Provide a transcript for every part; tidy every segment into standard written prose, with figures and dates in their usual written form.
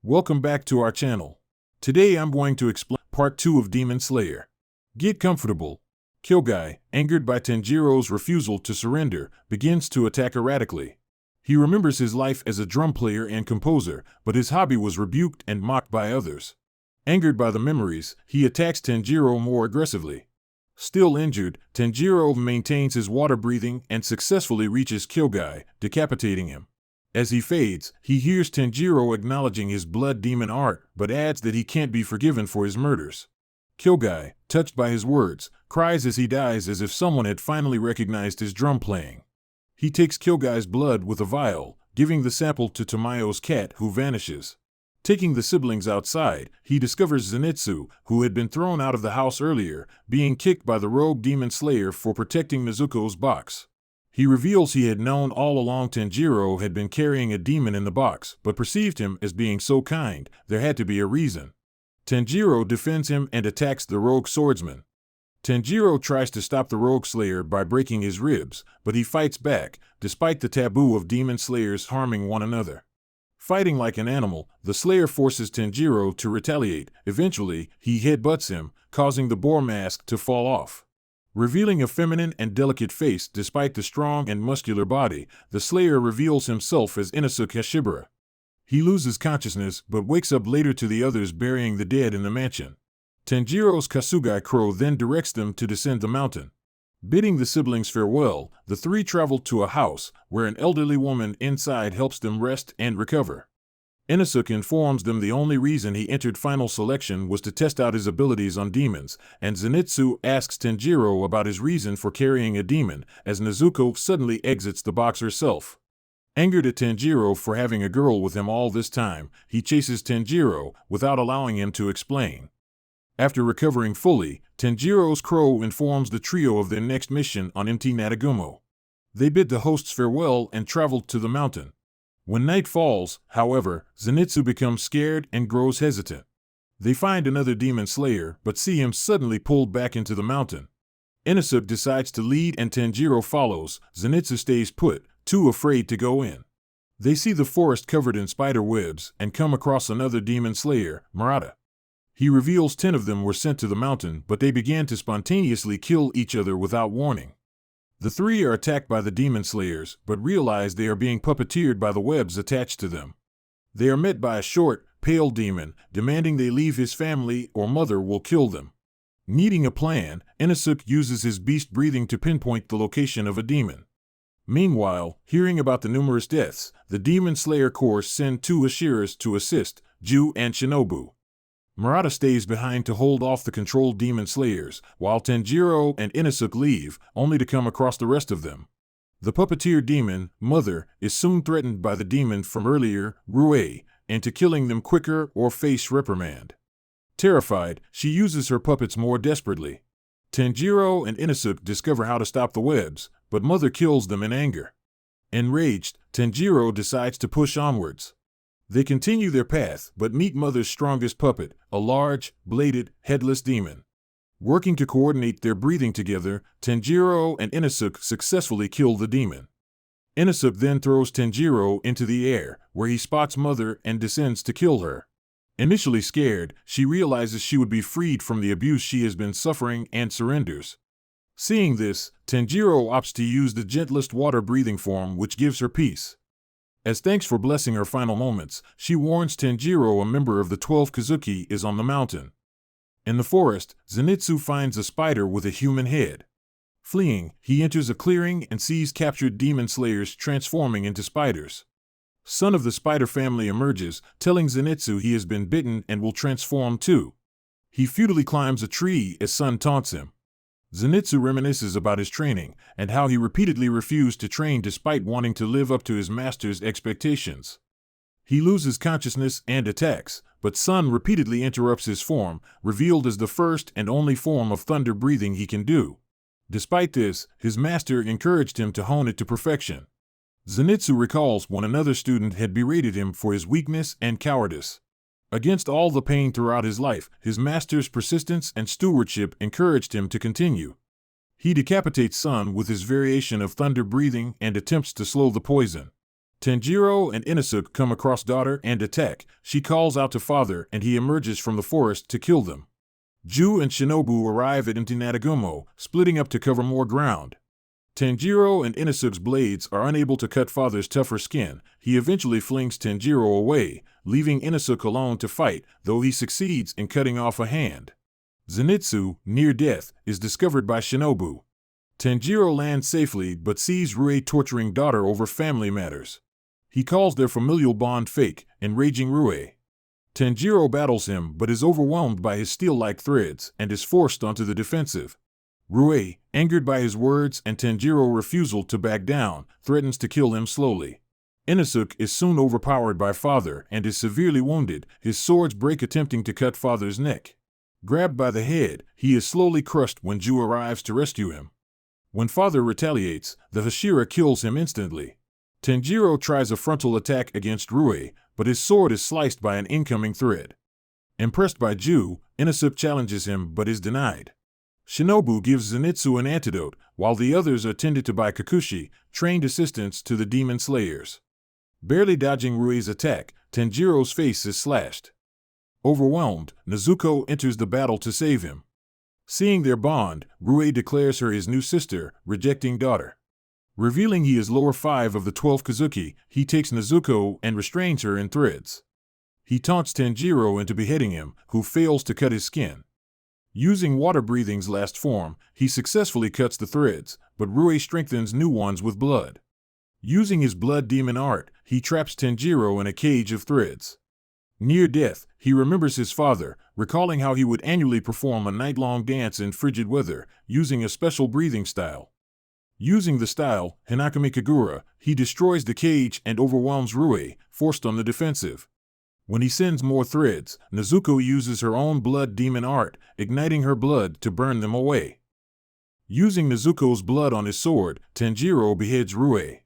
Welcome back to our channel. Today I'm going to explain part 2 of Demon Slayer. Get comfortable. Kyogai, angered by Tanjiro's refusal to surrender, begins to attack erratically. He remembers his life as a drum player and composer, but his hobby was rebuked and mocked by others. Angered by the memories, he attacks Tanjiro more aggressively. Still injured, Tanjiro maintains his water breathing and successfully reaches Kyogai, decapitating him. As he fades, he hears Tanjiro acknowledging his blood demon art, but adds that he can't be forgiven for his murders. Kyogai, touched by his words, cries as he dies as if someone had finally recognized his drum playing. He takes Kyogai's blood with a vial, giving the sample to Tamayo's cat, who vanishes. Taking the siblings outside, he discovers Zenitsu, who had been thrown out of the house earlier, being kicked by the rogue demon slayer for protecting Nezuko's box. He reveals he had known all along Tanjiro had been carrying a demon in the box, but perceived him as being so kind, there had to be a reason. Tanjiro defends him and attacks the rogue swordsman. Tanjiro tries to stop the rogue slayer by breaking his ribs, but he fights back, despite the taboo of demon slayers harming one another. Fighting like an animal, the slayer forces Tanjiro to retaliate. Eventually, he headbutts him, causing the boar mask to fall off. Revealing a feminine and delicate face despite the strong and muscular body, the slayer reveals himself as Inosuke Hashibara. He loses consciousness but wakes up later to the others burying the dead in the mansion. Tanjiro's Kasugai Crow then directs them to descend the mountain. Bidding the siblings farewell, the three travel to a house, where an elderly woman inside helps them rest and recover. Inosuke informs them the only reason he entered final selection was to test out his abilities on demons, and Zenitsu asks Tanjiro about his reason for carrying a demon, as Nezuko suddenly exits the box herself. Angered at Tanjiro for having a girl with him all this time, he chases Tanjiro, without allowing him to explain. After recovering fully, Tanjiro's crow informs the trio of their next mission on Mt. Natagumo. They bid the hosts farewell and travel to the mountain. When night falls, however, Zenitsu becomes scared and grows hesitant. They find another demon slayer, but see him suddenly pulled back into the mountain. Inosuke decides to lead and Tanjiro follows. Zenitsu stays put, too afraid to go in. They see the forest covered in spider webs and come across another demon slayer, Murata. He reveals 10 of them were sent to the mountain, but they began to spontaneously kill each other without warning. The three are attacked by the demon slayers, but realize they are being puppeteered by the webs attached to them. They are met by a short, pale demon, demanding they leave his family or mother will kill them. Needing a plan, Inosuke uses his beast breathing to pinpoint the location of a demon. Meanwhile, hearing about the numerous deaths, the demon slayer corps send 2 Hashiras to assist, Ju and Shinobu. Murata stays behind to hold off the controlled demon slayers, while Tanjiro and Inosuke leave, only to come across the rest of them. The puppeteer demon, Mother, is soon threatened by the demon from earlier, Rue, into killing them quicker or face reprimand. Terrified, she uses her puppets more desperately. Tanjiro and Inosuke discover how to stop the webs, but Mother kills them in anger. Enraged, Tanjiro decides to push onwards. They continue their path, but meet Mother's strongest puppet, a large, bladed, headless demon. Working to coordinate their breathing together, Tanjiro and Inosuke successfully kill the demon. Inosuke then throws Tanjiro into the air, where he spots Mother and descends to kill her. Initially scared, she realizes she would be freed from the abuse she has been suffering and surrenders. Seeing this, Tanjiro opts to use the gentlest water breathing form, which gives her peace. As thanks for blessing her final moments, she warns Tanjiro a member of the 12 Kozuki is on the mountain. In the forest, Zenitsu finds a spider with a human head. Fleeing, he enters a clearing and sees captured demon slayers transforming into spiders. Son of the spider family emerges, telling Zenitsu he has been bitten and will transform too. He futilely climbs a tree as Son taunts him. Zenitsu reminisces about his training, and how he repeatedly refused to train despite wanting to live up to his master's expectations. He loses consciousness and attacks, but Son repeatedly interrupts his form, revealed as the first and only form of thunder breathing he can do. Despite this, his master encouraged him to hone it to perfection. Zenitsu recalls when another student had berated him for his weakness and cowardice. Against all the pain throughout his life, his master's persistence and stewardship encouraged him to continue. He decapitates Son with his variation of thunder breathing and attempts to slow the poison. Tanjiro and Inosuke come across daughter and attack. She calls out to father and he emerges from the forest to kill them. Ju and Shinobu arrive at empty Natagumo, splitting up to cover more ground. Tanjiro and Inosuke's blades are unable to cut father's tougher skin. He eventually flings Tanjiro away, leaving Inosuke alone to fight, though he succeeds in cutting off a hand. Zenitsu, near death, is discovered by Shinobu. Tanjiro lands safely but sees Rue torturing daughter over family matters. He calls their familial bond fake, enraging Rue. Tanjiro battles him but is overwhelmed by his steel-like threads and is forced onto the defensive. Rue, angered by his words and Tanjiro's refusal to back down, threatens to kill him slowly. Inosuke is soon overpowered by father and is severely wounded. His swords break attempting to cut father's neck. Grabbed by the head, he is slowly crushed when Ju arrives to rescue him. When father retaliates, the Hashira kills him instantly. Tanjiro tries a frontal attack against Rue, but his sword is sliced by an incoming thread. Impressed by Ju, Inosuke challenges him but is denied. Shinobu gives Zenitsu an antidote, while the others are tended to by Kikuchi, trained assistants to the demon slayers. Barely dodging Rue's attack, Tanjiro's face is slashed. Overwhelmed, Nezuko enters the battle to save him. Seeing their bond, Rue declares her his new sister, rejecting daughter. Revealing he is lower 5 of the 12 Kozuki, he takes Nezuko and restrains her in threads. He taunts Tanjiro into beheading him, who fails to cut his skin. Using water breathing's last form, he successfully cuts the threads, but Rue strengthens new ones with blood. Using his blood demon art, he traps Tanjiro in a cage of threads. Near death, he remembers his father, recalling how he would annually perform a night-long dance in frigid weather, using a special breathing style. Using the style, Hinakami Kagura, he destroys the cage and overwhelms Rue, forced on the defensive. When he sends more threads, Nezuko uses her own blood demon art, igniting her blood to burn them away. Using Nezuko's blood on his sword, Tanjiro beheads Rue.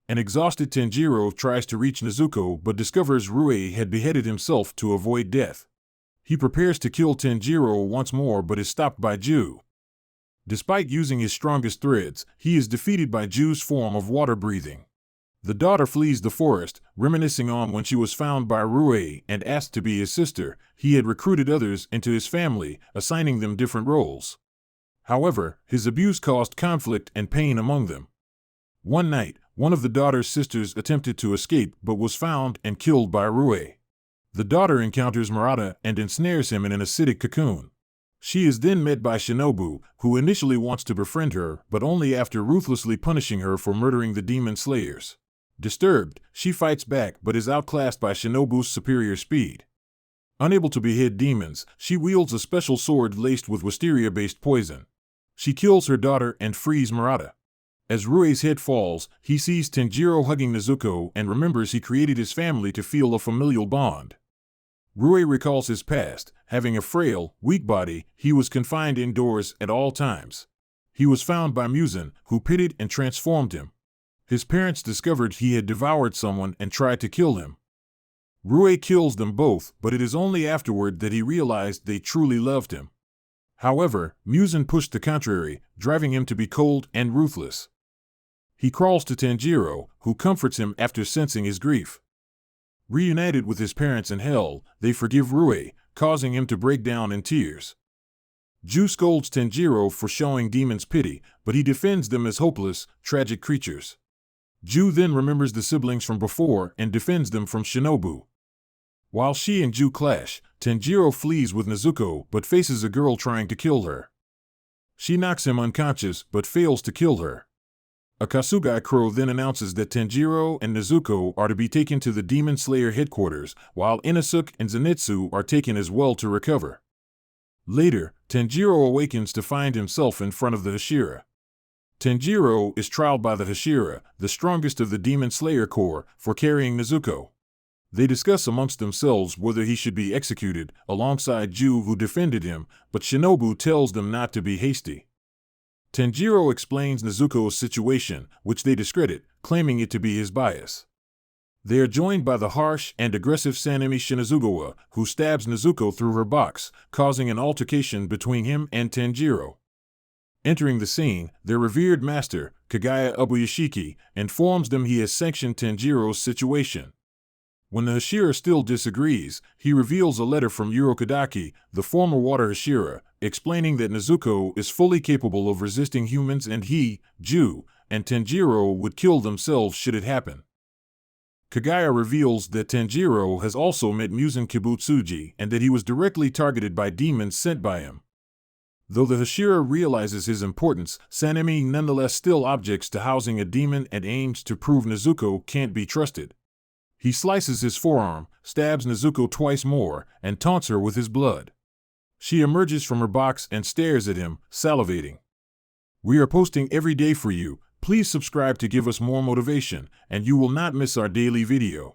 An exhausted Tanjiro tries to reach Nezuko but discovers Rue had beheaded himself to avoid death. He prepares to kill Tanjiro once more but is stopped by Ju. Despite using his strongest threads, he is defeated by Ju's form of water breathing. The daughter flees the forest, reminiscing on when she was found by Rue and asked to be his sister. He had recruited others into his family, assigning them different roles. However, his abuse caused conflict and pain among them. One night, one of the daughter's sisters attempted to escape but was found and killed by Rue. The daughter encounters Murata and ensnares him in an acidic cocoon. She is then met by Shinobu, who initially wants to befriend her, but only after ruthlessly punishing her for murdering the demon slayers. Disturbed, she fights back but is outclassed by Shinobu's superior speed. Unable to behead demons, she wields a special sword laced with wisteria-based poison. She kills her daughter and frees Murata. As Rue's head falls, he sees Tanjiro hugging Nezuko and remembers he created his family to feel a familial bond. Rue recalls his past. Having a frail, weak body, he was confined indoors at all times. He was found by Muzan, who pitied and transformed him. His parents discovered he had devoured someone and tried to kill him. Rue kills them both, but it is only afterward that he realized they truly loved him. However, Muzan pushed the contrary, driving him to be cold and ruthless. He crawls to Tanjiro, who comforts him after sensing his grief. Reunited with his parents in hell, they forgive Rue, causing him to break down in tears. Ju scolds Tanjiro for showing demons pity, but he defends them as hopeless, tragic creatures. Ju then remembers the siblings from before and defends them from Shinobu. While she and Ju clash, Tanjiro flees with Nezuko but faces a girl trying to kill her. She knocks him unconscious but fails to kill her. A Kasugai crow then announces that Tanjiro and Nezuko are to be taken to the Demon Slayer headquarters, while Inosuke and Zenitsu are taken as well to recover. Later, Tanjiro awakens to find himself in front of the Hashira. Tanjiro is trialed by the Hashira, the strongest of the Demon Slayer Corps, for carrying Nezuko. They discuss amongst themselves whether he should be executed, alongside Ju who defended him, but Shinobu tells them not to be hasty. Tanjiro explains Nezuko's situation, which they discredit, claiming it to be his bias. They are joined by the harsh and aggressive Sanemi Shinazugawa, who stabs Nezuko through her box, causing an altercation between him and Tanjiro. Entering the scene, their revered master, Kagaya Ubuyashiki, informs them he has sanctioned Tanjiro's situation. When the Hashira still disagrees, he reveals a letter from Urokodaki, the former water Hashira, explaining that Nezuko is fully capable of resisting humans and he, Ju, and Tanjiro would kill themselves should it happen. Kagaya reveals that Tanjiro has also met Muzan Kibutsuji and that he was directly targeted by demons sent by him. Though the Hashira realizes his importance, Sanemi nonetheless still objects to housing a demon and aims to prove Nezuko can't be trusted. He slices his forearm, stabs Nezuko twice more, and taunts her with his blood. She emerges from her box and stares at him, salivating. We are posting every day for you. Please subscribe to give us more motivation, and you will not miss our daily video.